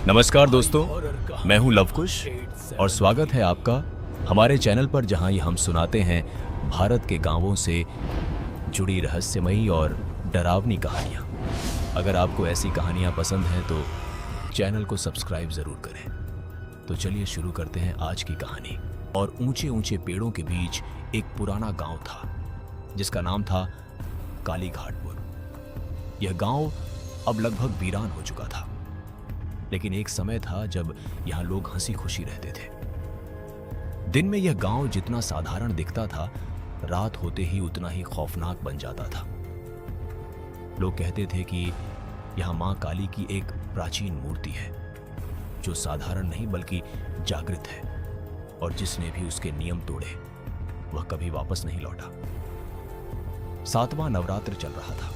नमस्कार दोस्तों, मैं हूं लवकुश और स्वागत है आपका हमारे चैनल पर, जहां ये हम सुनाते हैं भारत के गांवों से जुड़ी रहस्यमयी और डरावनी कहानियां। अगर आपको ऐसी कहानियां पसंद हैं तो चैनल को सब्सक्राइब ज़रूर करें। तो चलिए शुरू करते हैं आज की कहानी। और ऊंचे ऊंचे पेड़ों के बीच एक पुराना गांव था जिसका नाम था कालीघाटपुर। यह गांव अब लगभग वीरान हो चुका था, लेकिन एक समय था जब यहां लोग हंसी खुशी रहते थे। दिन में यह गांव जितना साधारण दिखता था, रात होते ही उतना ही खौफनाक बन जाता था। लोग कहते थे कि यहां मां काली की एक प्राचीन मूर्ति है जो साधारण नहीं बल्कि जागृत है, और जिसने भी उसके नियम तोड़े वह कभी वापस नहीं लौटा। 7वां नवरात्र चल रहा था।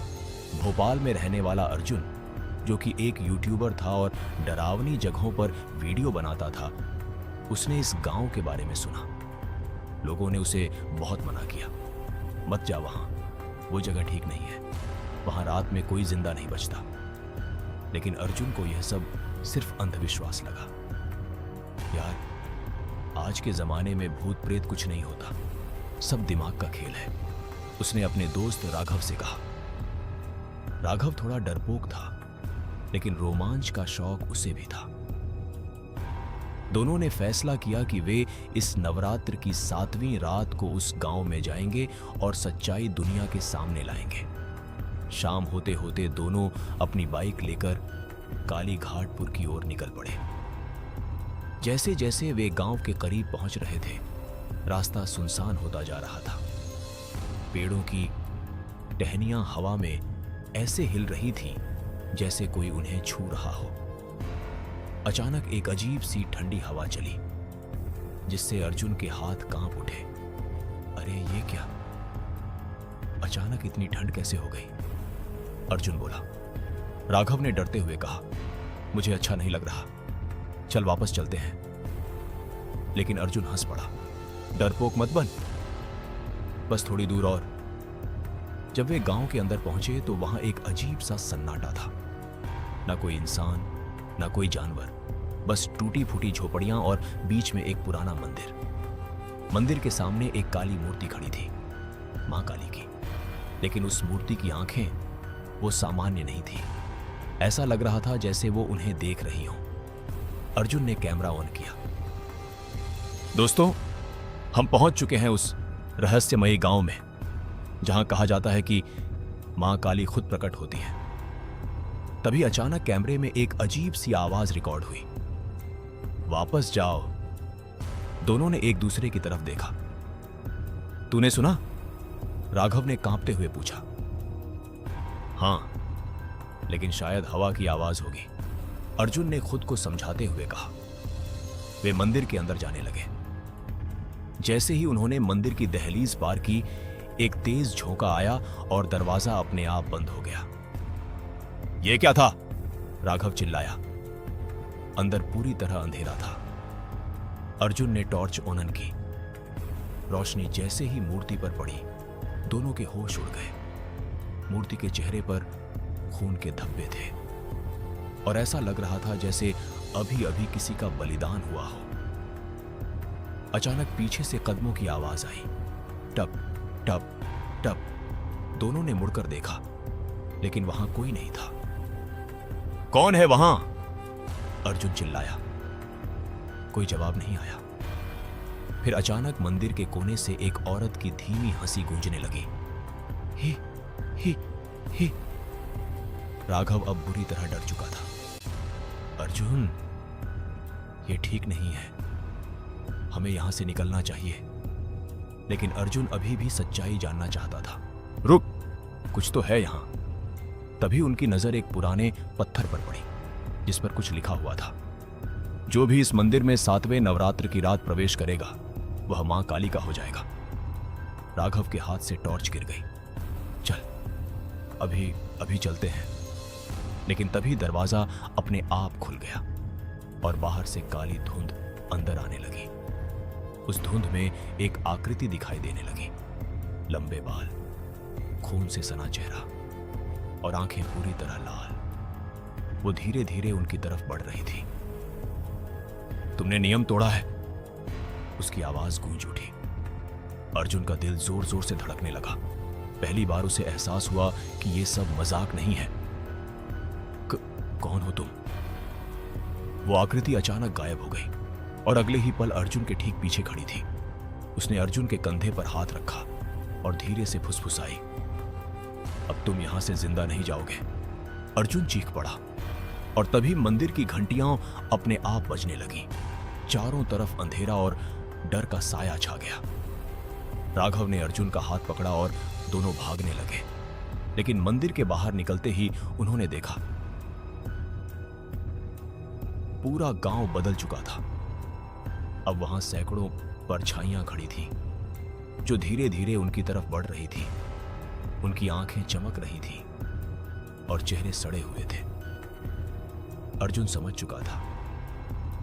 भोपाल में रहने वाला अर्जुन, जो कि एक यूट्यूबर था और डरावनी जगहों पर वीडियो बनाता था, उसने इस गांव के बारे में सुना। लोगों ने उसे बहुत मना किया, मत जा वहां, वो जगह ठीक नहीं है, वहां रात में कोई जिंदा नहीं बचता। लेकिन अर्जुन को यह सब सिर्फ अंधविश्वास लगा। यार, आज के जमाने में भूत प्रेत कुछ नहीं होता, सब दिमाग का खेल है, उसने अपने दोस्त राघव से कहा। राघव थोड़ा डरपोक था, लेकिन रोमांच का शौक उसे भी था। दोनों ने फैसला किया कि वे इस नवरात्र की 7वीं रात को उस गांव में जाएंगे और सच्चाई दुनिया के सामने लाएंगे। शाम होते होते दोनों अपनी बाइक लेकर कालीघाटपुर की ओर निकल पड़े। जैसे जैसे वे गांव के करीब पहुंच रहे थे, रास्ता सुनसान होता जा रहा था। पेड़ों की टहनियां हवा में ऐसे हिल रही थीं जैसे कोई उन्हें छू रहा हो। अचानक एक अजीब सी ठंडी हवा चली, जिससे अर्जुन के हाथ कांप उठे। अरे ये क्या? अचानक इतनी ठंड कैसे हो गई? अर्जुन बोला। राघव ने डरते हुए कहा, मुझे अच्छा नहीं लग रहा, चल वापस चलते हैं। लेकिन अर्जुन हंस पड़ा, डरपोक मत बन, बस थोड़ी दूर और। जब वे गांव के अंदर पहुंचे तो वहां एक अजीब सा सन्नाटा था। ना कोई इंसान, ना कोई जानवर, बस टूटी फूटी झोपड़ियां और बीच में एक पुराना मंदिर। मंदिर के सामने एक काली मूर्ति खड़ी थी, मां काली की। लेकिन उस मूर्ति की आंखें वो सामान्य नहीं थी। ऐसा लग रहा था जैसे वो उन्हें देख रही हो। अर्जुन ने कैमरा ऑन किया। दोस्तों, हम पहुंच चुके हैं उस रहस्यमयी गांव में, जहां कहा जाता है कि मां काली खुद प्रकट होती है। तभी अचानक कैमरे में एक अजीब सी आवाज रिकॉर्ड हुई, वापस जाओ। दोनों ने एक दूसरे की तरफ देखा। तूने सुना? राघव ने कांपते हुए पूछा। हां, लेकिन शायद हवा की आवाज होगी, अर्जुन ने खुद को समझाते हुए कहा। वे मंदिर के अंदर जाने लगे। जैसे ही उन्होंने मंदिर की दहलीज पार की, एक तेज झोंका आया और दरवाजा अपने आप बंद हो गया। यह क्या था? राघव चिल्लाया। अंदर पूरी तरह अंधेरा था। अर्जुन ने टॉर्च ऑन की। रोशनी जैसे ही मूर्ति पर पड़ी, दोनों के होश उड़ गए। मूर्ति के चेहरे पर खून के धब्बे थे और ऐसा लग रहा था जैसे अभी अभी किसी का बलिदान हुआ हो। अचानक पीछे से कदमों की आवाज आई, टप टप टप। दोनों ने मुड़कर देखा, लेकिन वहां कोई नहीं था। कौन है वहां? अर्जुन चिल्लाया। कोई जवाब नहीं आया। फिर अचानक मंदिर के कोने से एक औरत की धीमी हंसी गूंजने लगी। ही ही ही। राघव अब बुरी तरह डर चुका था। अर्जुन, ये ठीक नहीं है, हमें यहां से निकलना चाहिए। लेकिन अर्जुन अभी भी सच्चाई जानना चाहता था। रुक, कुछ तो है यहां। तभी उनकी नजर एक पुराने पत्थर पर पड़ी, जिस पर कुछ लिखा हुआ था, जो भी इस मंदिर में 7वें नवरात्र की रात प्रवेश करेगा वह मां काली का हो जाएगा। राघव के हाथ से टॉर्च गिर गई। चल, अभी चलते हैं। लेकिन तभी दरवाजा अपने आप खुल गया और बाहर से काली धुंध अंदर आने लगी। उस धुंध में एक आकृति दिखाई देने लगी। लंबे बाल, खून से सना चेहरा और आंखें पूरी तरह लाल। वो धीरे धीरे उनकी तरफ बढ़ रही थी। तुमने नियम तोड़ा है। उसकी आवाज गूंज उठी। अर्जुन का दिल जोर जोर से धड़कने लगा। पहली बार उसे एहसास हुआ कि यह सब मजाक नहीं है। कौन हो तुम? वो आकृति अचानक गायब हो गई और अगले ही पल अर्जुन के ठीक पीछे खड़ी थी। उसने अर्जुन के कंधे पर हाथ रखा और धीरे से फुसफुसाई, अब तुम यहां से जिंदा नहीं जाओगे। अर्जुन चीख पड़ा और तभी मंदिर की घंटियां अपने आप बजने लगी। चारों तरफ अंधेरा और डर का साया छा गया। राघव ने अर्जुन का हाथ पकड़ा और दोनों भागने लगे, लेकिन मंदिर के बाहर निकलते ही उन्होंने देखा पूरा गांव बदल चुका था। अब वहां सैकड़ों परछाइयां खड़ी थीं, जो धीरे धीरे उनकी तरफ बढ़ रही थी। उनकी आंखें चमक रही थीं और चेहरे सड़े हुए थे। अर्जुन समझ चुका था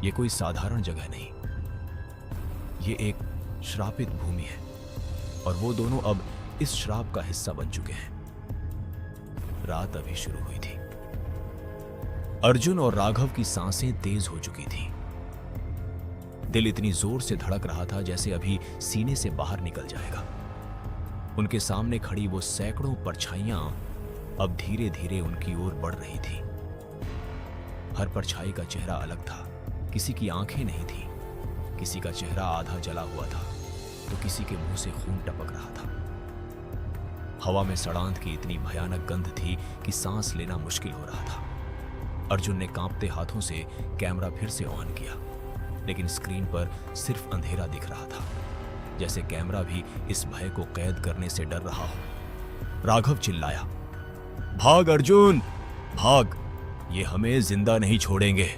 यह कोई साधारण जगह नहीं, ये एक श्रापित भूमि है और वो दोनों अब इस श्राप का हिस्सा बन चुके हैं। रात अभी शुरू हुई थी। अर्जुन और राघव की सांसें तेज हो चुकी थीं। दिल इतनी जोर से धड़क रहा था जैसे अभी सीने से बाहर निकल जाएगा। उनके सामने खड़ी वो सैकड़ों परछाइयां अब धीरे धीरे उनकी ओर बढ़ रही थी। हर परछाई का चेहरा अलग था। किसी की आंखें नहीं थी, किसी का चेहरा आधा जला हुआ था तो किसी के मुंह से खून टपक रहा था। हवा में सड़ांध की इतनी भयानक गंध थी कि सांस लेना मुश्किल हो रहा था। अर्जुन ने कांपते हाथों से कैमरा फिर से ऑन किया, लेकिन स्क्रीन पर सिर्फ अंधेरा दिख रहा था, जैसे कैमरा भी इस भय को कैद करने से डर रहा हो। राघव चिल्लाया, भाग अर्जुन, भाग, ये हमें जिंदा नहीं छोड़ेंगे।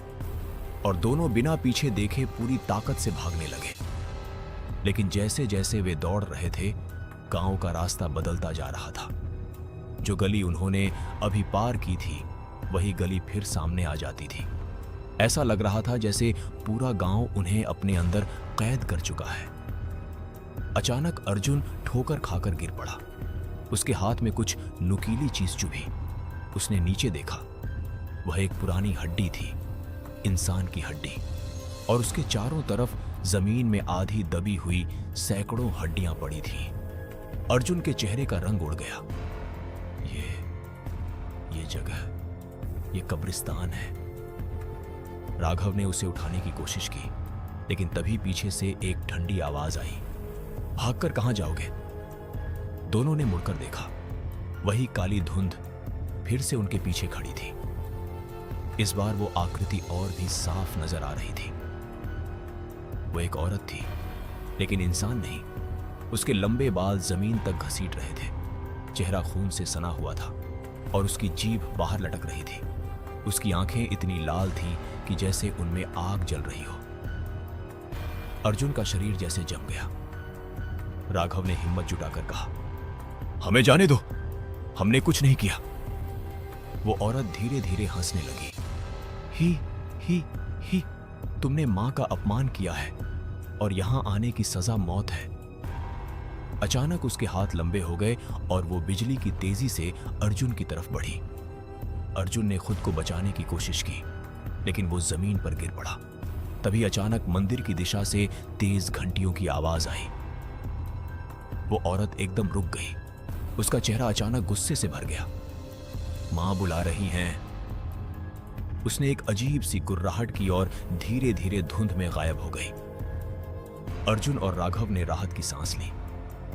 और दोनों बिना पीछे देखे पूरी ताकत से भागने लगे। लेकिन जैसे जैसे वे दौड़ रहे थे, गांव का रास्ता बदलता जा रहा था। जो गली उन्होंने अभी पार की थी, वही गली फिर सामने आ जाती थी। ऐसा लग रहा था जैसे पूरा गांव उन्हें अपने अंदर कैद कर चुका है। अचानक अर्जुन ठोकर खाकर गिर पड़ा। उसके हाथ में कुछ नुकीली चीज चुभी। उसने नीचे देखा। वह एक पुरानी हड्डी थी, इंसान की हड्डी, और उसके चारों तरफ जमीन में आधी दबी हुई सैकड़ों हड्डियां पड़ी थीं। अर्जुन के चेहरे का रंग उड़ गया। ये जगह, ये कब्रिस्तान है। राघव ने उसे उठाने की कोशिश की, लेकिन तभी पीछे से एक ठंडी आवाज आई, भागकर कहां जाओगे? दोनों ने मुड़कर देखा। वही काली धुंध फिर से उनके पीछे खड़ी थी। इस बार वो आकृति और भी साफ नजर आ रही थी। वो एक औरत थी, लेकिन इंसान नहीं। उसके लंबे बाल जमीन तक घसीट रहे थे। चेहरा खून से सना हुआ था और उसकी जीभ बाहर लटक रही थी। उसकी आंखें इतनी लाल थीं कि जैसे उनमें आग जल रही हो। अर्जुन का शरीर जैसे जम गया। राघव ने हिम्मत जुटाकर कहा, हमें जाने दो, हमने कुछ नहीं किया। वो औरत धीरे धीरे हंसने लगी। ही, तुमने मां का अपमान किया है और यहां आने की सजा मौत है। अचानक उसके हाथ लंबे हो गए और वो बिजली की तेजी से अर्जुन की तरफ बढ़ी। अर्जुन ने खुद को बचाने की कोशिश की, लेकिन वो जमीन पर गिर पड़ा। तभी अचानक मंदिर की दिशा से तेज घंटियों की आवाज आई। वो औरत एकदम रुक गई। उसका चेहरा अचानक गुस्से से भर गया। मां बुला रही हैं। उसने एक अजीब सी गुर्राहट की और धीरे धीरे धुंध में गायब हो गई। अर्जुन और राघव ने राहत की सांस ली,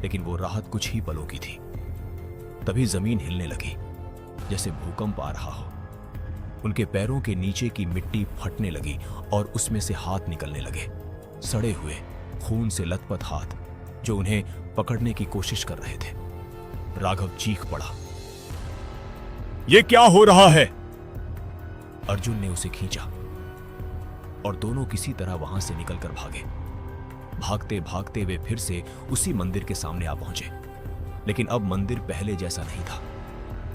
लेकिन वो राहत कुछ ही पलों की थी। तभी जमीन हिलने लगी, जैसे भूकंप आ रहा हो। उनके पैरों के नीचे की मिट्टी फटने लगी और उसमें से हाथ निकलने लगे, सड़े हुए, खून से लथपथ हाथ, जो उन्हें पकड़ने की कोशिश कर रहे थे। राघव चीख पड़ा, ये क्या हो रहा है? अर्जुन ने उसे खींचा और दोनों किसी तरह वहां से निकलकर भागे। भागते भागते वे फिर से उसी मंदिर के सामने आ पहुंचे, लेकिन अब मंदिर पहले जैसा नहीं था।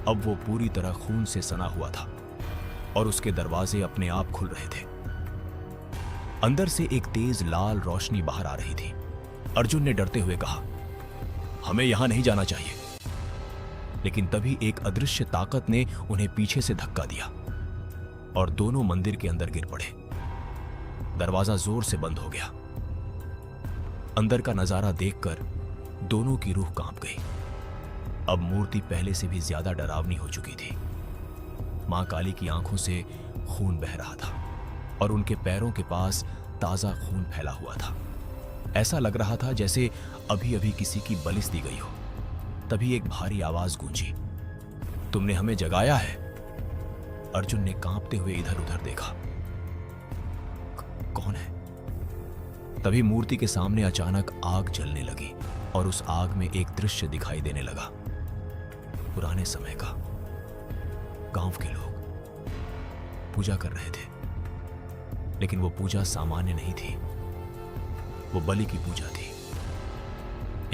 अब वो पूरी तरह खून से सना हुआ था और उसके दरवाजे अपने आप खुल रहे थे। अंदर से एक तेज लाल रोशनी बाहर आ रही थी। अर्जुन ने डरते हुए कहा, हमें यहां नहीं जाना चाहिए। लेकिन तभी एक अदृश्य ताकत ने उन्हें पीछे से धक्का दिया और दोनों मंदिर के अंदर गिर पड़े। दरवाजा जोर से बंद हो गया। अंदर का नजारा देखकर दोनों की रूह कांप गई। अब मूर्ति पहले से भी ज्यादा डरावनी हो चुकी थी। मां काली की आंखों से खून बह रहा था और उनके पैरों के पास ताजा खून फैला हुआ था। ऐसा लग रहा था जैसे अभी अभी किसी की बलिस दी गई हो। तभी एक भारी आवाज गूंजी, तुमने हमें जगाया है। अर्जुन ने कांपते हुए इधर उधर देखा। कौन है? तभी मूर्ति के सामने अचानक आग जलने लगी और उस आग में एक दृश्य दिखाई देने लगा। पुराने समय का। गांव के लोग पूजा कर रहे थे, लेकिन वो पूजा सामान्य नहीं थी, वो बलि की पूजा थी।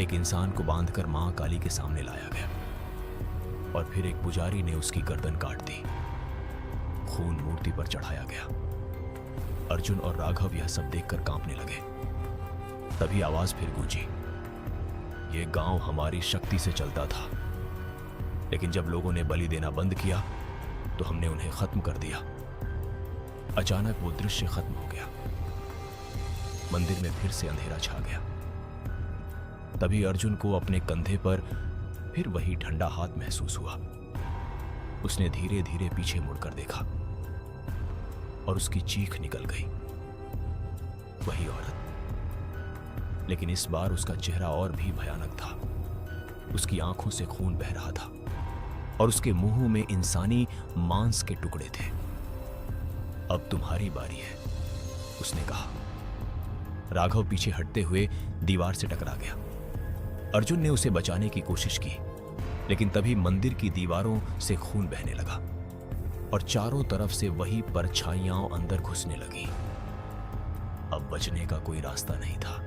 एक इंसान को बांधकर मां काली के सामने लाया गया और फिर एक पुजारी ने उसकी गर्दन काट दी। खून मूर्ति पर चढ़ाया गया। अर्जुन और राघव यह सब देखकर कांपने लगे। तभी आवाज फिर गूंजी, यह गांव हमारी शक्ति से चलता था, लेकिन जब लोगों ने बलि देना बंद किया तो हमने उन्हें खत्म कर दिया। अचानक वो दृश्य खत्म हो गया। मंदिर में फिर से अंधेरा छा गया। तभी अर्जुन को अपने कंधे पर फिर वही ठंडा हाथ महसूस हुआ। उसने धीरे धीरे पीछे मुड़कर देखा और उसकी चीख निकल गई। वही औरत, लेकिन इस बार उसका चेहरा और भी भयानक था। उसकी आंखों से खून बह रहा था और उसके मुंह में इंसानी मांस के टुकड़े थे। अब तुम्हारी बारी है, उसने कहा। राघव पीछे हटते हुए दीवार से टकरा गया। अर्जुन ने उसे बचाने की कोशिश की, लेकिन तभी मंदिर की दीवारों से खून बहने लगा और चारों तरफ से वही परछाइयां अंदर घुसने लगी। अब बचने का कोई रास्ता नहीं था।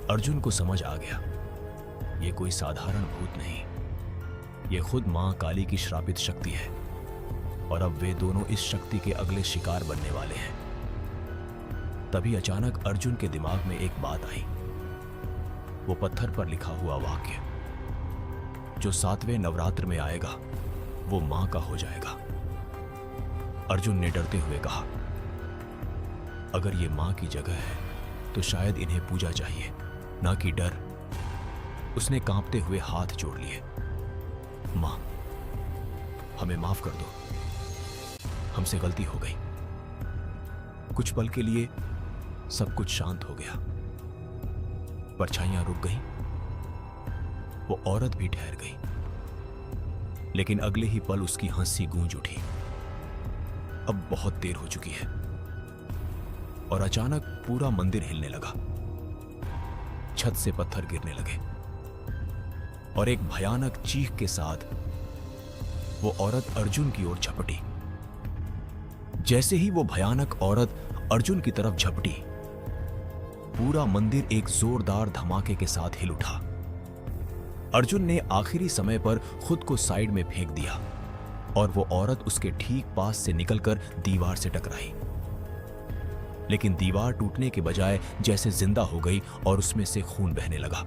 अर्जुन को समझ आ गया, यह कोई साधारण भूत नहीं, यह खुद मां काली की श्रापित शक्ति है और अब वे दोनों इस शक्ति के अगले शिकार बनने वाले हैं। तभी अचानक अर्जुन के दिमाग में एक बात आई। वो पत्थर पर लिखा हुआ वाक्य, जो 7वें नवरात्र में आएगा वो मां का हो जाएगा। अर्जुन ने डरते हुए कहा, अगर ये मां की जगह है तो शायद इन्हें पूजा चाहिए, ना कि डर। उसने कांपते हुए हाथ जोड़ लिए। मां, हमें माफ कर दो, हमसे गलती हो गई। कुछ पल के लिए सब कुछ शांत हो गया। परछाइयां रुक गईं, वो औरत भी ठहर गई, लेकिन अगले ही पल उसकी हंसी गूंज उठी। अब बहुत देर हो चुकी है और अचानक पूरा मंदिर हिलने लगा। छत से पत्थर गिरने लगे और एक भयानक चीख के साथ वो औरत अर्जुन की ओर झपटी। जैसे ही वो भयानक औरत अर्जुन की तरफ झपटी, पूरा मंदिर एक जोरदार धमाके के साथ हिल उठा। अर्जुन ने आखिरी समय पर खुद को साइड में फेंक दिया और वो औरत उसके ठीक पास से निकलकर दीवार से टकराई। लेकिन दीवार टूटने के बजाय जैसे जिंदा हो गई और उसमें से खून बहने लगा।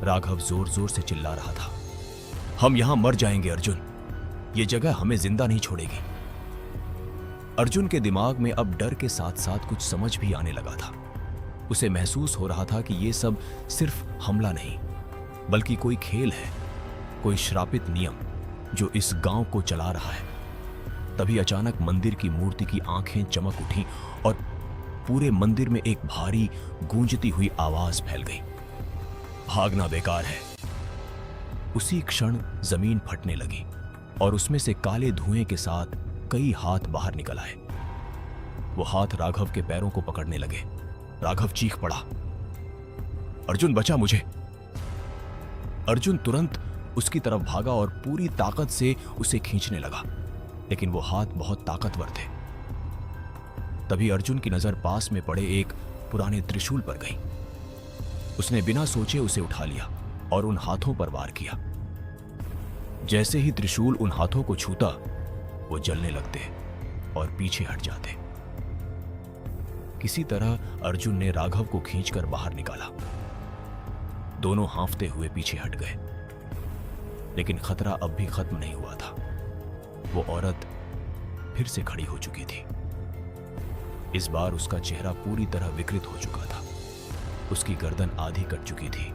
राघव जोर जोर से चिल्ला रहा था, हम यहां मर जाएंगे अर्जुन, ये जगह हमें जिंदा नहीं छोड़ेगी। अर्जुन के दिमाग में अब डर के साथ साथ कुछ समझ भी आने लगा था। उसे महसूस हो रहा था कि ये सब सिर्फ हमला नहीं, बल्कि कोई खेल है, कोई श्रापित नियम जो इस गांव को चला रहा है। तभी अचानक मंदिर की मूर्ति की आंखें चमक उठी और पूरे मंदिर में एक भारी गूंजती हुई आवाज फैल गई, भागना बेकार है। उसी क्षण जमीन फटने लगी और उसमें से काले धुएं के साथ कई हाथ बाहर निकल आए। वो हाथ राघव के पैरों को पकड़ने लगे। राघव चीख पड़ा, अर्जुन बचा मुझे। अर्जुन तुरंत उसकी तरफ भागा और पूरी ताकत से उसे खींचने लगा, लेकिन वो हाथ बहुत ताकतवर थे। तभी अर्जुन की नजर पास में पड़े एक पुराने त्रिशूल पर गई। उसने बिना सोचे उसे उठा लिया और उन हाथों पर वार किया। जैसे ही त्रिशूल उन हाथों को छूता, वो जलने लगते और पीछे हट जाते। किसी तरह अर्जुन ने राघव को खींचकर बाहर निकाला। दोनों हांफते हुए पीछे हट गए, लेकिन खतरा अब भी खत्म नहीं हुआ था। वो औरत फिर से खड़ी हो चुकी थी। इस बार उसका चेहरा पूरी तरह विकृत हो चुका था। उसकी गर्दन आधी कट चुकी थी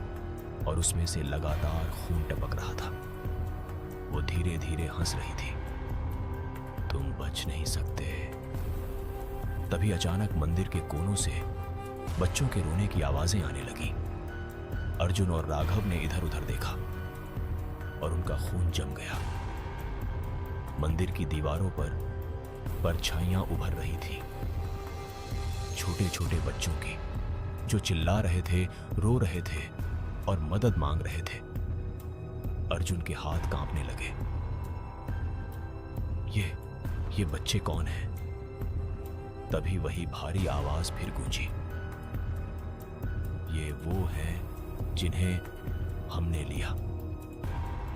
और उसमें से लगातार खून टपक रहा था। वो धीरे धीरे हंस रही थी। तुम बच नहीं सकते। तभी अचानक मंदिर के कोनों से बच्चों के रोने की आवाजें आने लगी। अर्जुन और राघव ने इधर उधर देखा और उनका खून जम गया। मंदिर की दीवारों पर परछाइयां उभर रही थी, छोटे छोटे बच्चों की, जो चिल्ला रहे थे, रो रहे थे और मदद मांग रहे थे। अर्जुन के हाथ कांपने लगे। ये बच्चे कौन हैं? तभी वही भारी आवाज फिर गूंजी। ये वो हैं जिन्हें हमने लिया।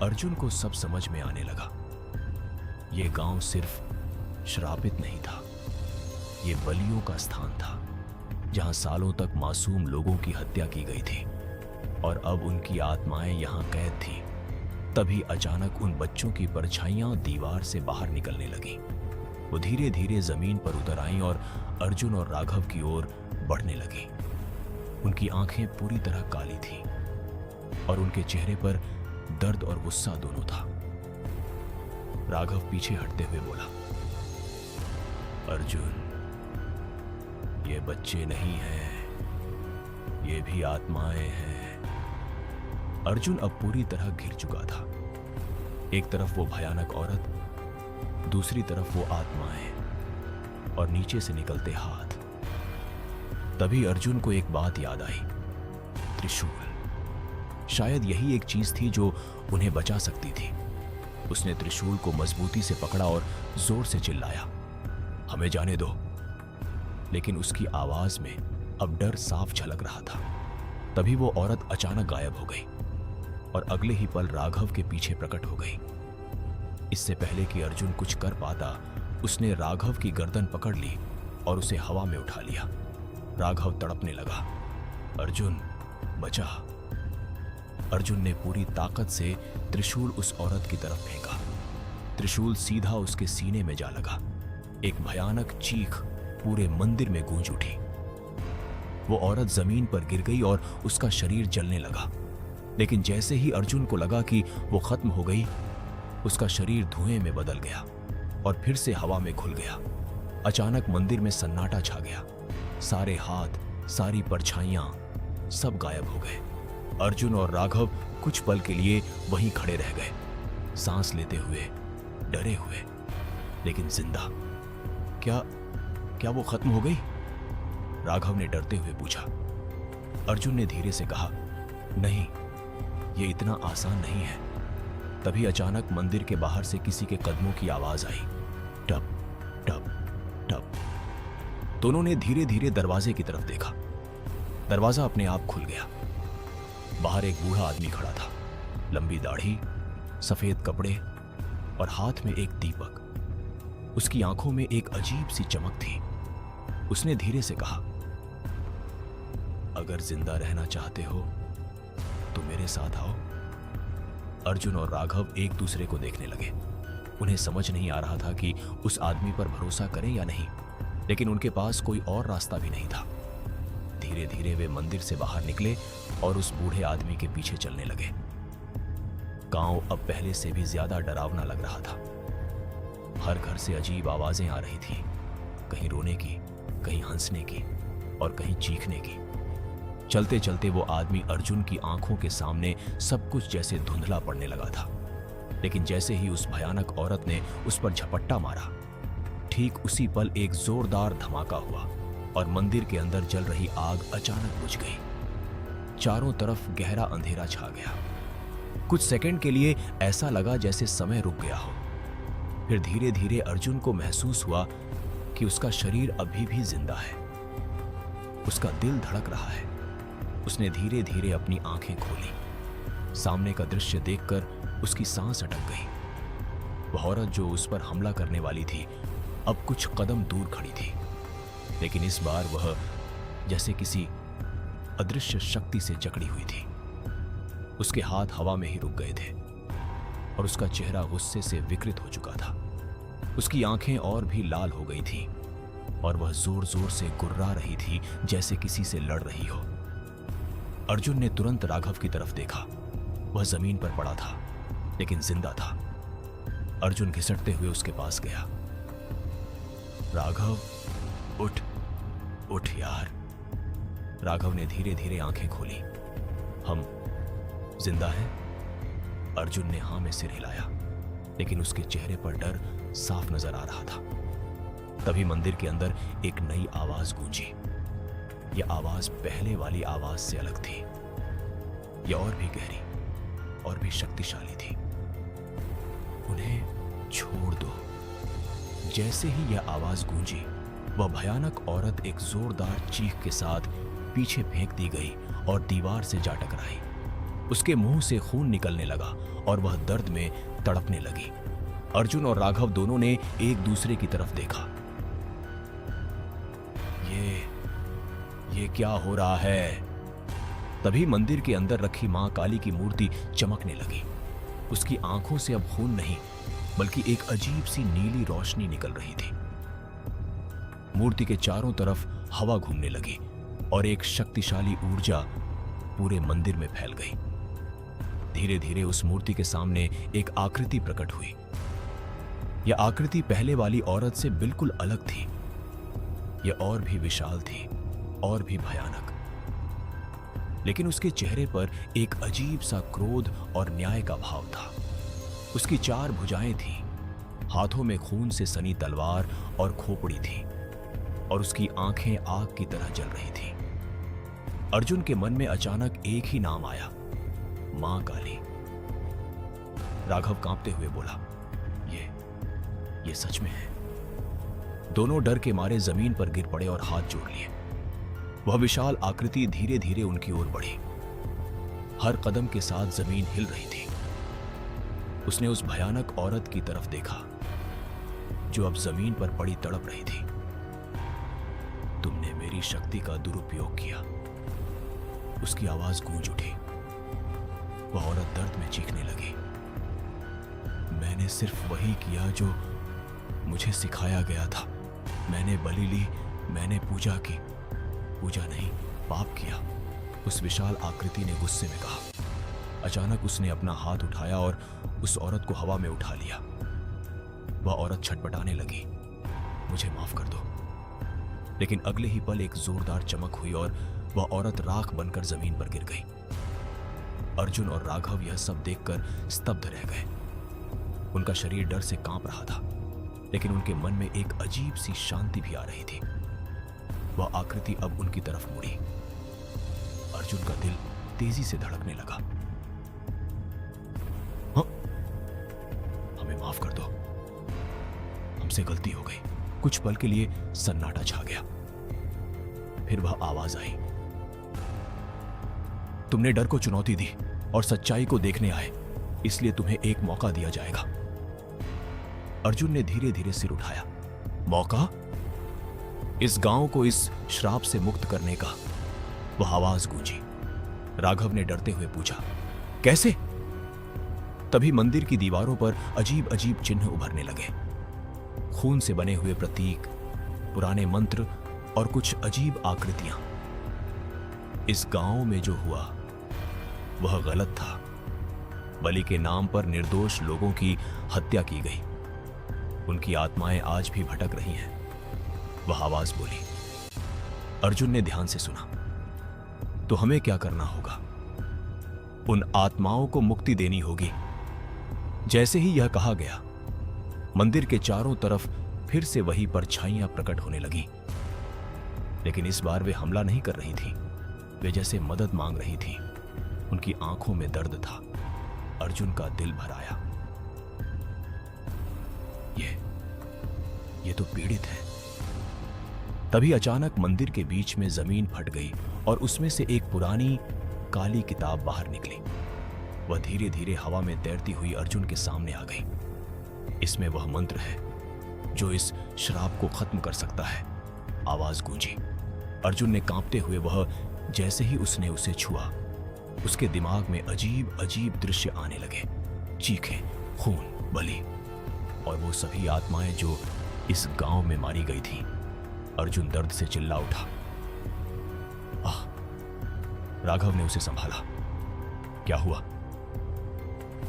अर्जुन को सब समझ में आने लगा। ये गांव सिर्फ श्रापित नहीं था, ये बलियों का स्थान था, जहां सालों तक मासूम लोगों की हत्या की गई थी और अब उनकी आत्माएं यहां कैद थी। तभी अचानक उन बच्चों की परछाइयां दीवार से बाहर निकलने लगी। वो धीरे धीरे जमीन पर उतर आईं और अर्जुन और राघव की ओर बढ़ने लगी। उनकी आंखें पूरी तरह काली थीं और उनके चेहरे पर दर्द और गुस्सा दोनों था। राघव पीछे हटते हुए बोला, अर्जुन, ये बच्चे नहीं हैं, ये भी आत्माएं हैं। अर्जुन अब पूरी तरह घिर चुका था। एक तरफ वो भयानक औरत, दूसरी तरफ वो आत्माएं और नीचे से निकलते हाथ। तभी अर्जुन को एक बात याद आई, त्रिशूल। शायद यही एक चीज थी जो उन्हें बचा सकती थी। उसने त्रिशूल को मजबूती से पकड़ा और जोर से चिल्लाया, हमें जाने दो। लेकिन उसकी आवाज में अब डर साफ झलक रहा था। तभी वो औरत अचानक गायब हो गई और अगले ही पल राघव के पीछे प्रकट हो गई। इससे पहले कि अर्जुन कुछ कर पाता, उसने राघव की गर्दन पकड़ ली और उसे हवा में उठा लिया। राघव तड़पने लगा, अर्जुन बचा। अर्जुन ने पूरी ताकत से त्रिशूल उस औरत की तरफ फेंका। त्रिशूल सीधा उसके सीने में जा लगा। एक भयानक चीख पूरे मंदिर में गूंज उठी। वो औरत जमीन पर गिर गई और उसका शरीर जलने लगा। लेकिन जैसे ही अर्जुन को लगा कि वो खत्म हो गई, उसका शरीर धुएं में बदल गया और फिर से हवा में घुल गया। अचानक मंदिर में सन्नाटा छा गया। सारे हाथ, सारी परछाइयां सब गायब हो गए। अर्जुन और राघव कुछ पल के लिए वहीं खड़े रह गए, सांस लेते हुए, डरे हुए, लेकिन जिंदा। क्या वो खत्म हो गई? राघव ने डरते हुए पूछा। अर्जुन ने धीरे से कहा, नहीं, ये इतना आसान नहीं है। तभी अचानक मंदिर के बाहर से किसी के कदमों की आवाज आई, टप टप टप। दोनों ने धीरे धीरे दरवाजे की तरफ देखा। दरवाजा अपने आप खुल गया। बाहर एक बूढ़ा आदमी खड़ा था, लंबी दाढ़ी, सफेद कपड़े और हाथ में एक दीपक। उसकी आंखों में एक अजीब सी चमक थी। उसने धीरे से कहा, अगर जिंदा रहना चाहते हो तो मेरे साथ आओ। अर्जुन और राघव एक दूसरे को देखने लगे। उन्हें समझ नहीं आ रहा था कि उस आदमी पर भरोसा करें या नहीं, लेकिन उनके पास कोई और रास्ता भी नहीं था। धीरे धीरे वे मंदिर से बाहर निकले और उस बूढ़े आदमी के पीछे चलने लगे। गांव अब पहले से भी ज्यादा डरावना लग रहा था। हर घर से अजीब आवाजें आ रही थी, कहीं रोने की, कहीं हंसने की और कहीं चीखने की। चलते चलते वो आदमी अर्जुन की आंखों के सामने सब कुछ जैसे धुंधला पड़ने लगा था। लेकिन जैसे ही उस भयानक औरत ने उस पर झपट्टा मारा, ठीक उसी पल एक जोरदार धमाका हुआ और मंदिर के अंदर जल रही आग अचानक बुझ गई। चारों तरफ गहरा अंधेरा छा गया। कुछ सेकंड के लिए ऐसा लगा जैसे समय रुक गया हो। फिर धीरे धीरे अर्जुन को महसूस हुआ कि उसका शरीर अभी भी जिंदा है। उसका दिल धड़क रहा है। उसने धीरे धीरे अपनी आंखें खोली। सामने का दृश्य देखकर उसकी सांस अटक गई। वह औरत जो उस पर हमला करने वाली थी, अब कुछ कदम दूर खड़ी थी, लेकिन इस बार वह जैसे किसी अदृश्य शक्ति से जकड़ी हुई थी। उसके हाथ हवा में ही रुक गए थे और उसका चेहरा गुस्से से विकृत हो चुका था। उसकी आंखें और भी लाल हो गई थीं और वह जोर जोर से गुर्रा रही थी जैसे किसी से लड़ रही हो। अर्जुन ने तुरंत राघव की तरफ देखा। वह जमीन पर पड़ा था लेकिन जिंदा था। अर्जुन घिसटते हुए उसके पास गया। राघव, उठ उठ यार। राघव ने धीरे धीरे आंखें खोली। हम जिंदा हैं? अर्जुन ने हां में सिर हिलाया, लेकिन उसके चेहरे पर डर साफ नजर आ रहा था। तभी मंदिर के अंदर एक नई आवाज गूंजी। यह आवाज पहले वाली आवाज से अलग थी। यह और भी गहरी और भी शक्तिशाली थी। उन्हें छोड़ दो। जैसे ही यह आवाज गूंजी, वह भयानक औरत एक जोरदार चीख के साथ पीछे फेंक दी गई और दीवार से जा टकराई। उसके मुंह से खून निकलने लगा और वह दर्द में तड़पने लगी। अर्जुन और राघव दोनों ने एक दूसरे की तरफ देखा। ये क्या हो रहा है? तभी मंदिर के अंदर रखी मां काली की मूर्ति चमकने लगी। उसकी आंखों से अब खून नहीं, बल्कि एक अजीब सी नीली रोशनी निकल रही थी। मूर्ति के चारों तरफ हवा घूमने लगी और एक शक्तिशाली ऊर्जा पूरे मंदिर में फैल गई। धीरे धीरे उस मूर्ति के सामने एक आकृति प्रकट हुई। यह आकृति पहले वाली औरत से बिल्कुल अलग थी। यह और भी विशाल थी और भी भयानक, लेकिन उसके चेहरे पर एक अजीब सा क्रोध और न्याय का भाव था। उसकी 4 भुजाएं थीं, हाथों में खून से सनी तलवार और खोपड़ी थी, और उसकी आंखें आग की तरह जल रही थीं। अर्जुन के मन में अचानक एक ही नाम आया, मां काली। राघव कांपते हुए बोला, ये सच में है। दोनों डर के मारे जमीन पर गिर पड़े और हाथ जोड़ लिए। वह विशाल आकृति धीरे धीरे उनकी ओर बढ़ी। हर कदम के साथ जमीन हिल रही थी। उसने उस भयानक औरत की तरफ देखा जो अब जमीन पर पड़ी तड़प रही थी। तुमने मेरी शक्ति का दुरुपयोग किया। उसकी आवाज गूंज उठी। वह औरत दर्द में चीखने लगी। मैंने सिर्फ वही किया जो मुझे सिखाया गया था। मैंने बलि ली, मैंने पूजा की। पूजा नहीं, पाप किया, उस विशाल आकृति ने गुस्से में कहा। अचानक उसने अपना हाथ उठाया और उस औरत को हवा में उठा लिया। वह औरत छटपटाने लगी, मुझे माफ कर दो। लेकिन अगले ही पल एक जोरदार चमक हुई और वह औरत राख बनकर जमीन पर गिर गई। अर्जुन और राघव यह सब देखकर स्तब्ध रह गए। उनका शरीर डर से कांप रहा था, लेकिन उनके मन में एक अजीब सी शांति भी आ रही थी। वह आकृति अब उनकी तरफ मुड़ी। अर्जुन का दिल तेजी से धड़कने लगा। हाँ? हमें माफ कर दो, हमसे गलती हो गई। कुछ पल के लिए सन्नाटा छा गया। फिर वह आवाज आई, तुमने डर को चुनौती दी और सच्चाई को देखने आए, इसलिए तुम्हें एक मौका दिया जाएगा। अर्जुन ने धीरे धीरे सिर उठाया। मौका? इस गांव को इस श्राप से मुक्त करने का? वह आवाज गूंजी। राघव ने डरते हुए पूछा, कैसे? तभी मंदिर की दीवारों पर अजीब अजीब चिन्ह उभरने लगे। खून से बने हुए प्रतीक, पुराने मंत्र और कुछ अजीब आकृतियां। इस गांव में जो हुआ वह गलत था। बलि के नाम पर निर्दोष लोगों की हत्या की गई। उनकी आत्माएं आज भी भटक रही हैं। वह आवाज बोली। अर्जुन ने ध्यान से सुना। तो हमें क्या करना होगा? उन आत्माओं को मुक्ति देनी होगी। जैसे ही यह कहा गया, मंदिर के चारों तरफ फिर से वही परछाइयां प्रकट होने लगी। लेकिन इस बार वे हमला नहीं कर रही थी, वे जैसे मदद मांग रही थी। उनकी आंखों में दर्द था। अर्जुन का दिल भर आया। ये तो पीड़ित है। तभी अचानक मंदिर के बीच में जमीन फट गई और उसमें से एक पुरानी काली किताब बाहर निकली। वह धीरे धीरे हवा में तैरती हुई अर्जुन के सामने आ गई। इसमें वह मंत्र है जो इस श्राप को खत्म कर सकता है। आवाज गूंजी। अर्जुन ने कांपते हुए वह जैसे ही उसने उसे छुआ, उसके दिमाग में अजीब अजीब दृश्य आने लगे। चीखें, खून, बलि और वो सभी आत्माएं जो इस गांव में मारी गई थीं। अर्जुन दर्द से चिल्ला उठा। आह! राघव ने उसे संभाला। क्या हुआ?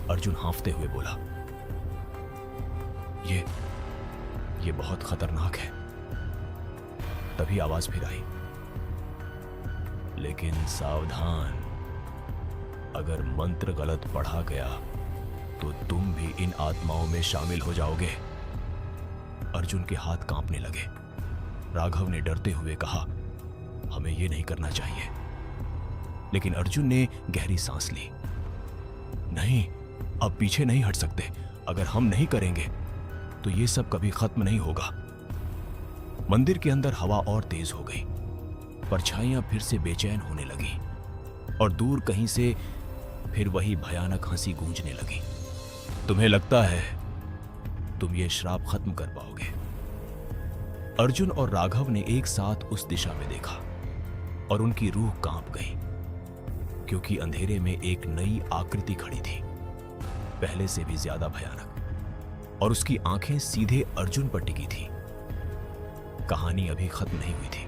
अर्जुन हांफते हुए बोला। ये बहुत खतरनाक है। तभी आवाज फिर आई। लेकिन सावधान, अगर मंत्र गलत पढ़ा गया तो तुम भी इन आत्माओं में शामिल हो जाओगे। अर्जुन के हाथ कांपने लगे। राघव ने डरते हुए कहा, हमें यह नहीं करना चाहिए। लेकिन अर्जुन ने गहरी सांस ली। नहीं, अब पीछे नहीं हट सकते। अगर हम नहीं करेंगे तो ये सब कभी खत्म नहीं होगा। मंदिर के अंदर हवा और तेज हो गई। परछाइयां फिर से बेचैन होने लगी और दूर कहीं से फिर वही भयानक हंसी गूंजने लगी। तुम्हें लगता है तुम ये श्राप खत्म कर पाओगे? अर्जुन और राघव ने एक साथ उस दिशा में देखा और उनकी रूह कांप गई, क्योंकि अंधेरे में एक नई आकृति खड़ी थी, पहले से भी ज्यादा भयानक, और उसकी आंखें सीधे अर्जुन पर टिकी थी। कहानी अभी खत्म नहीं हुई थी।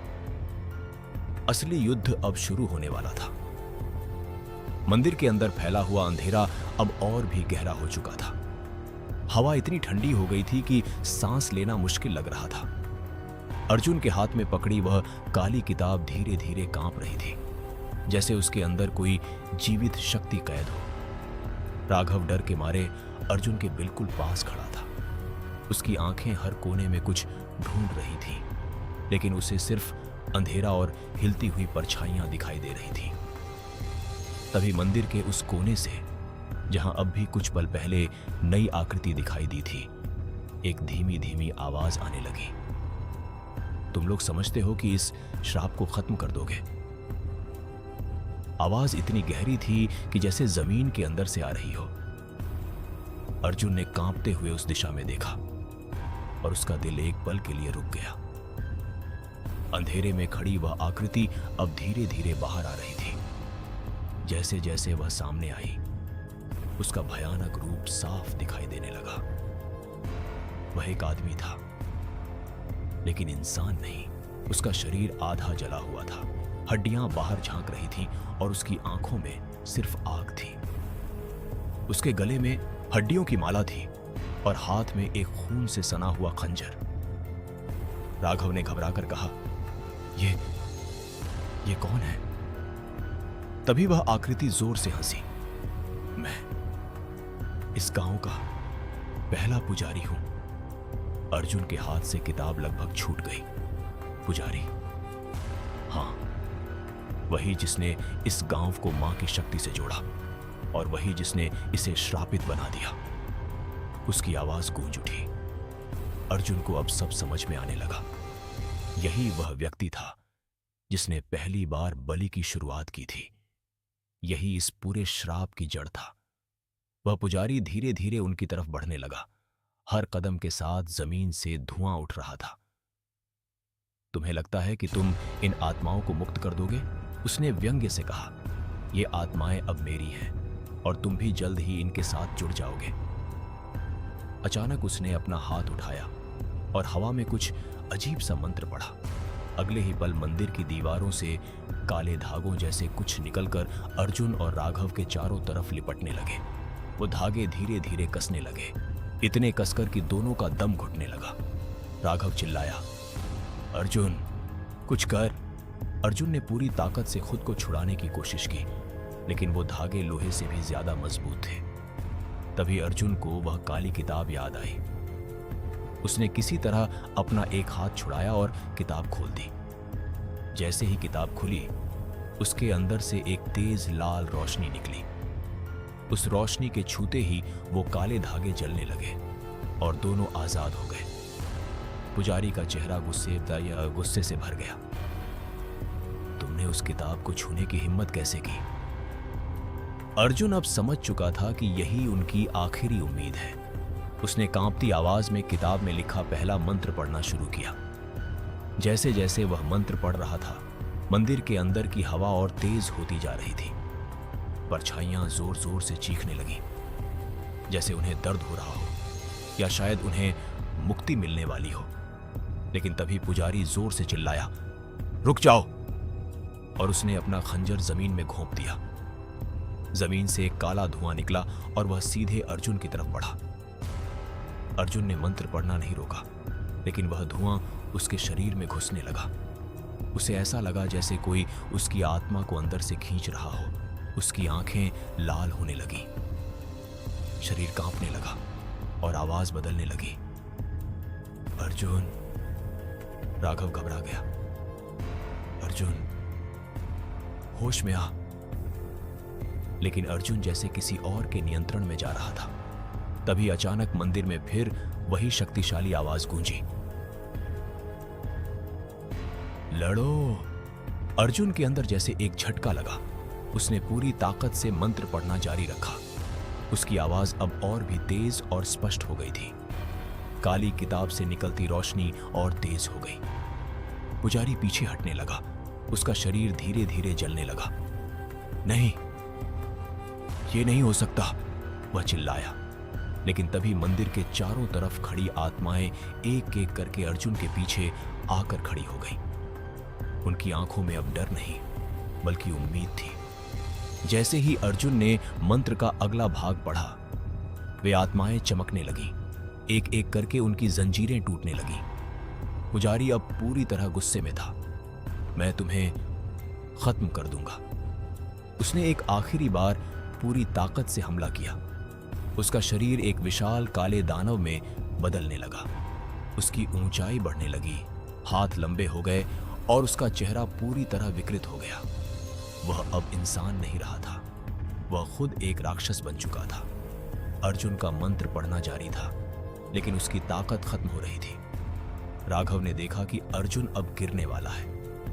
असली युद्ध अब शुरू होने वाला था। मंदिर के अंदर फैला हुआ अंधेरा अब और भी गहरा हो चुका था। हवा इतनी ठंडी हो गई थी कि सांस लेना मुश्किल लग रहा था। अर्जुन के हाथ में पकड़ी वह काली किताब धीरे धीरे कांप रही थी, जैसे उसके अंदर कोई जीवित शक्ति कैद हो। राघव डर के मारे अर्जुन के बिल्कुल पास खड़ा था। उसकी आंखें हर कोने में कुछ ढूंढ रही थी, लेकिन उसे सिर्फ अंधेरा और हिलती हुई परछाइयां दिखाई दे रही थी। तभी मंदिर के उस कोने से, जहां अब भी कुछ पल पहले नई आकृति दिखाई दी थी, एक धीमी धीमी आवाज आने लगी। तुम लोग समझते हो कि इस श्राप को खत्म कर दोगे? आवाज इतनी गहरी थी कि जैसे जमीन के अंदर से आ रही हो। अर्जुन ने कांपते हुए उस दिशा में देखा और उसका दिल एक पल के लिए रुक गया। अंधेरे में खड़ी वह आकृति अब धीरे धीरे बाहर आ रही थी। जैसे जैसे वह सामने आई, उसका भयानक रूप साफ दिखाई देने लगा। वह एक आदमी था, लेकिन इंसान नहीं। उसका शरीर आधा जला हुआ था, हड्डियां बाहर झांक रही थीं और उसकी आंखों में सिर्फ आग थी। उसके गले में हड्डियों की माला थी और हाथ में एक खून से सना हुआ खंजर। राघव ने घबराकर कहा, ये कौन है? तभी वह आकृति जोर से हंसी। मैं इस गांव का पहला पुजारी हूं। अर्जुन के हाथ से किताब लगभग छूट गई। पुजारी? हां, वही जिसने इस गांव को मां की शक्ति से जोड़ा और वही जिसने इसे श्रापित बना दिया। उसकी आवाज गूंज उठी। अर्जुन को अब सब समझ में आने लगा। यही वह व्यक्ति था जिसने पहली बार बलि की शुरुआत की थी। यही इस पूरे श्राप की जड़ था। वह पुजारी धीरे धीरे उनकी तरफ बढ़ने लगा। हर कदम के साथ जमीन से धुआं उठ रहा था। तुम्हें लगता है कि तुम इन आत्माओं को मुक्त कर दोगे? उसने व्यंग्य से कहा। ये आत्माएं अब मेरी हैं और तुम भी जल्द ही इनके साथ जुड़ जाओगे। अचानक उसने अपना हाथ उठाया और हवा में कुछ अजीब सा मंत्र पढ़ा। अगले ही पल मंदिर की दीवारों से काले धागों जैसे कुछ निकलकर अर्जुन और राघव के चारों तरफ लिपटने लगे। वो धागे धीरे धीरे कसने लगे, इतने कसकर कि दोनों का दम घुटने लगा। राघव चिल्लाया, अर्जुन कुछ कर। अर्जुन ने पूरी ताकत से खुद को छुड़ाने की कोशिश की, लेकिन वो धागे लोहे से भी ज्यादा मजबूत थे। तभी अर्जुन को वह काली किताब याद आई। उसने किसी तरह अपना एक हाथ छुड़ाया और किताब खोल दी। जैसे ही किताब खुली, उसके अंदर से एक तेज लाल रोशनी निकली। उस रोशनी के छूते ही वो काले धागे जलने लगे और दोनों आजाद हो गए। पुजारी का चेहरा गुस्से से भर गया। तुमने उस किताब को छूने की हिम्मत कैसे की? अर्जुन अब समझ चुका था कि यही उनकी आखिरी उम्मीद है। उसने कांपती आवाज में किताब में लिखा पहला मंत्र पढ़ना शुरू किया। जैसे जैसे वह मंत्र पढ़ रहा था, मंदिर के अंदर की हवा और तेज होती जा रही थी। परछाइयां जोर जोर से चीखने लगी, जैसे उन्हें दर्द हो रहा हो या शायद उन्हें मुक्ति मिलने वाली हो। लेकिन तभी पुजारी जोर से चिल्लाया, रुक जाओ, और उसने अपना खंजर जमीन में घोंप दिया। जमीन से एक काला धुआं निकला और वह सीधे अर्जुन की तरफ बढ़ा। अर्जुन ने मंत्र पढ़ना नहीं रोका, लेकिन वह धुआं उसके शरीर में घुसने लगा। उसे ऐसा लगा जैसे कोई उसकी आत्मा को अंदर से खींच रहा हो। उसकी आंखें लाल होने लगी, शरीर कांपने लगा और आवाज बदलने लगी। अर्जुन। राघव घबरा गया। अर्जुन, होश में आ। लेकिन अर्जुन जैसे किसी और के नियंत्रण में जा रहा था। तभी अचानक मंदिर में फिर वही शक्तिशाली आवाज गूंजी, लड़ो। अर्जुन के अंदर जैसे एक झटका लगा। उसने पूरी ताकत से मंत्र पढ़ना जारी रखा। उसकी आवाज अब और भी तेज और स्पष्ट हो गई थी। काली किताब से निकलती रोशनी और तेज हो गई। पुजारी पीछे हटने लगा। उसका शरीर धीरे धीरे जलने लगा। नहीं, ये नहीं हो सकता, वह चिल्लाया। लेकिन तभी मंदिर के चारों तरफ खड़ी आत्माएं एक एक करके अर्जुन के पीछे आकर खड़ी हो गई। उनकी आंखों में अब डर नहीं, बल्कि उम्मीद थी। जैसे ही अर्जुन ने मंत्र का अगला भाग पढ़ा, वे आत्माएं चमकने लगीं। एक एक करके उनकी जंजीरें टूटने लगीं। पुजारी अब पूरी तरह गुस्से में था। मैं तुम्हें खत्म कर दूंगा। उसने एक आखिरी बार पूरी ताकत से हमला किया। उसका शरीर एक विशाल काले दानव में बदलने लगा। उसकी ऊंचाई बढ़ने लगी, हाथ लंबे हो गए और उसका चेहरा पूरी तरह विकृत हो गया। वह अब इंसान नहीं रहा था, वह खुद एक राक्षस बन चुका था। अर्जुन का मंत्र पढ़ना जारी था, लेकिन उसकी ताकत खत्म हो रही थी। राघव ने देखा कि अर्जुन अब गिरने वाला है।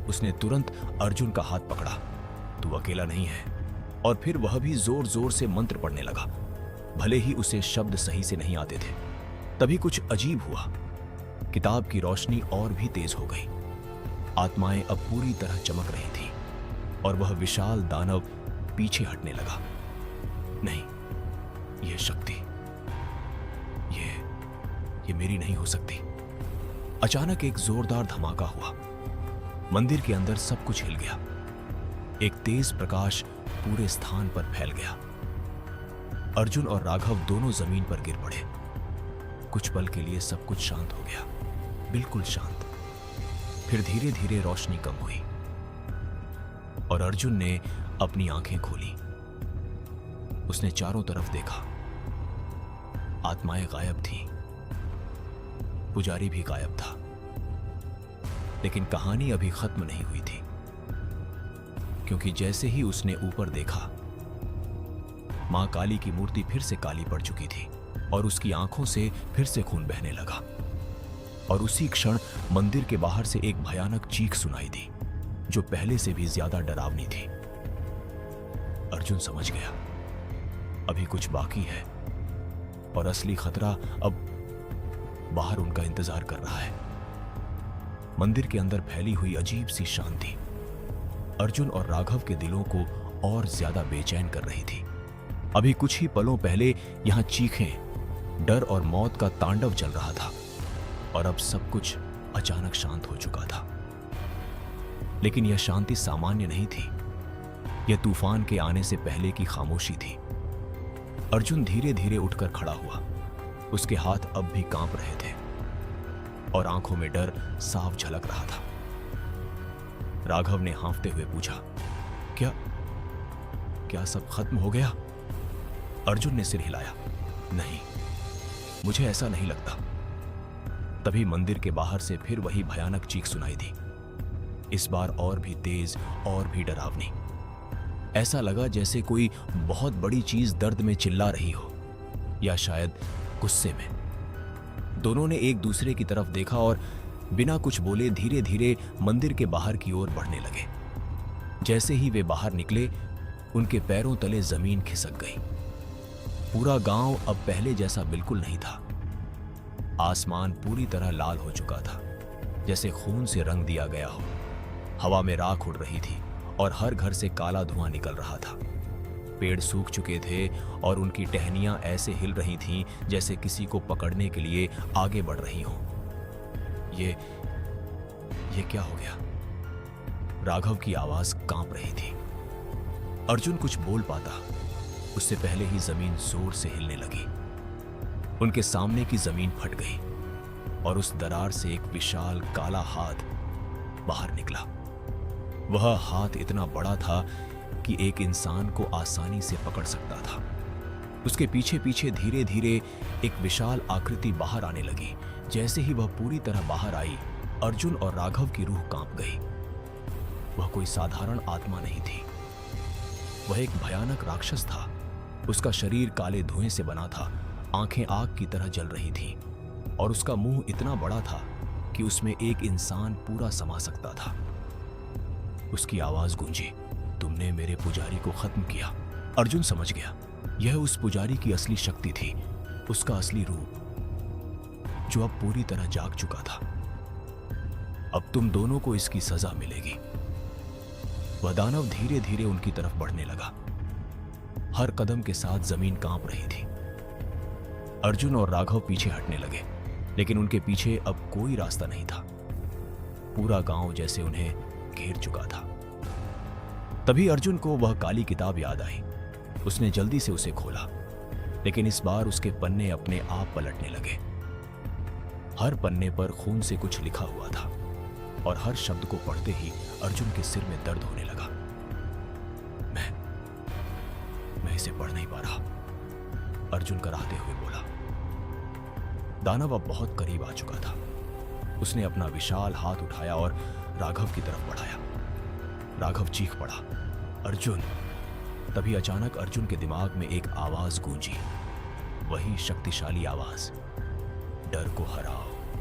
उसने तुरंत अर्जुन का हाथ पकड़ा। तू अकेला नहीं है। और फिर वह भी जोर जोर से मंत्र पढ़ने लगा, भले ही उसे शब्द सही से नहीं आते थे। तभी कुछ अजीब हुआ। किताब की रोशनी और भी तेज हो गई। आत्माएं अब पूरी तरह चमक रही थी और वह विशाल दानव पीछे हटने लगा। नहीं, यह शक्ति, ये मेरी नहीं हो सकती। अचानक एक जोरदार धमाका हुआ। मंदिर के अंदर सब कुछ हिल गया। एक तेज प्रकाश पूरे स्थान पर फैल गया। अर्जुन और राघव दोनों जमीन पर गिर पड़े। कुछ पल के लिए सब कुछ शांत हो गया, बिल्कुल शांत। फिर धीरे धीरे रोशनी कम हुई और अर्जुन ने अपनी आंखें खोली। उसने चारों तरफ देखा। आत्माएं गायब थीं। पुजारी भी गायब था। लेकिन कहानी अभी खत्म नहीं हुई थी, क्योंकि जैसे ही उसने ऊपर देखा, मां काली की मूर्ति फिर से काली पड़ चुकी थी और उसकी आंखों से फिर से खून बहने लगा। और उसी क्षण मंदिर के बाहर से एक भयानक चीख सुनाई दी, जो पहले से भी ज्यादा डरावनी थी। अर्जुन समझ गया, अभी कुछ बाकी है और असली खतरा अब बाहर उनका इंतजार कर रहा है। मंदिर के अंदर फैली हुई अजीब सी शांति अर्जुन और राघव के दिलों को और ज्यादा बेचैन कर रही थी। अभी कुछ ही पलों पहले यहां चीखें, डर और मौत का तांडव चल रहा था और अब सब कुछ अचानक शांत हो चुका था। लेकिन यह शांति सामान्य नहीं थी। यह तूफान के आने से पहले की खामोशी थी। अर्जुन धीरे धीरे उठकर खड़ा हुआ। उसके हाथ अब भी कांप रहे थे और आंखों में डर साफ झलक रहा था। राघव ने हांफते हुए पूछा, क्या सब खत्म हो गया? अर्जुन ने सिर हिलाया, नहीं, मुझे ऐसा नहीं लगता। तभी मंदिर के बाहर से फिर वही भयानक चीख सुनाई दी, इस बार और भी तेज और भी डरावनी। ऐसा लगा जैसे कोई बहुत बड़ी चीज दर्द में चिल्ला रही हो, या शायद गुस्से में। दोनों ने एक दूसरे की तरफ देखा और बिना कुछ बोले धीरे धीरे मंदिर के बाहर की ओर बढ़ने लगे। जैसे ही वे बाहर निकले, उनके पैरों तले जमीन खिसक गई। पूरा गांव अब पहले जैसा बिल्कुल नहीं था। आसमान पूरी तरह लाल हो चुका था, जैसे खून से रंग दिया गया हो। हवा में राख उड़ रही थी और हर घर से काला धुआं निकल रहा था। पेड़ सूख चुके थे और उनकी टहनियां ऐसे हिल रही थीं जैसे किसी को पकड़ने के लिए आगे बढ़ रही हों। ये क्या हो गया? राघव की आवाज कांप रही थी। अर्जुन कुछ बोल पाता उससे पहले ही जमीन जोर से हिलने लगी। उनके सामने की जमीन फट गई और उस दरार से एक विशाल काला हाथ बाहर निकला। वह हाथ इतना बड़ा था कि एक इंसान को आसानी से पकड़ सकता था। उसके पीछे पीछे धीरे धीरे एक विशाल आकृति बाहर आने लगी। जैसे ही वह पूरी तरह बाहर आई, अर्जुन और राघव की रूह कांप गई। वह कोई साधारण आत्मा नहीं थी, वह एक भयानक राक्षस था। उसका शरीर काले धुएं से बना था, आंखें आग की तरह जल रही थीं और उसका मुंह इतना बड़ा था कि उसमें एक इंसान पूरा समा सकता था। उसकी आवाज गूंजी, तुमने मेरे पुजारी को खत्म किया। अर्जुन समझ गया, यह उस पुजारी की असली शक्ति थी, उसका असली रूप, जो अब पूरी तरह जाग चुका था। अब तुम दोनों को इसकी सजा मिलेगी। वह दानव धीरे धीरे उनकी तरफ बढ़ने लगा। हर कदम के साथ जमीन कांप रही थी। अर्जुन और राघव पीछे हटने लगे, लेकिन उनके पीछे अब कोई रास्ता नहीं था। पूरा गांव जैसे उन्हें घेर चुका था। तभी अर्जुन को वह काली किताब याद आई। उसने जल्दी से उसे खोला, लेकिन इस बार उसके पन्ने अपने आप पलटने लगे। हर पन्ने पर खून से कुछ लिखा हुआ था और हर शब्द को पढ़ते ही अर्जुन के सिर में दर्द होने लगा। मैं इसे पढ़ नहीं पा रहा, अर्जुन कराहते हुए बोला। दानव अब बहुत करीब आ चुका था। उसने अपना विशाल हाथ उठाया और राघव की तरफ बढ़ाया। राघव चीख पड़ा, अर्जुन! तभी अचानक अर्जुन के दिमाग में एक आवाज गूंजी, वही शक्तिशाली आवाज, डर को हराओ।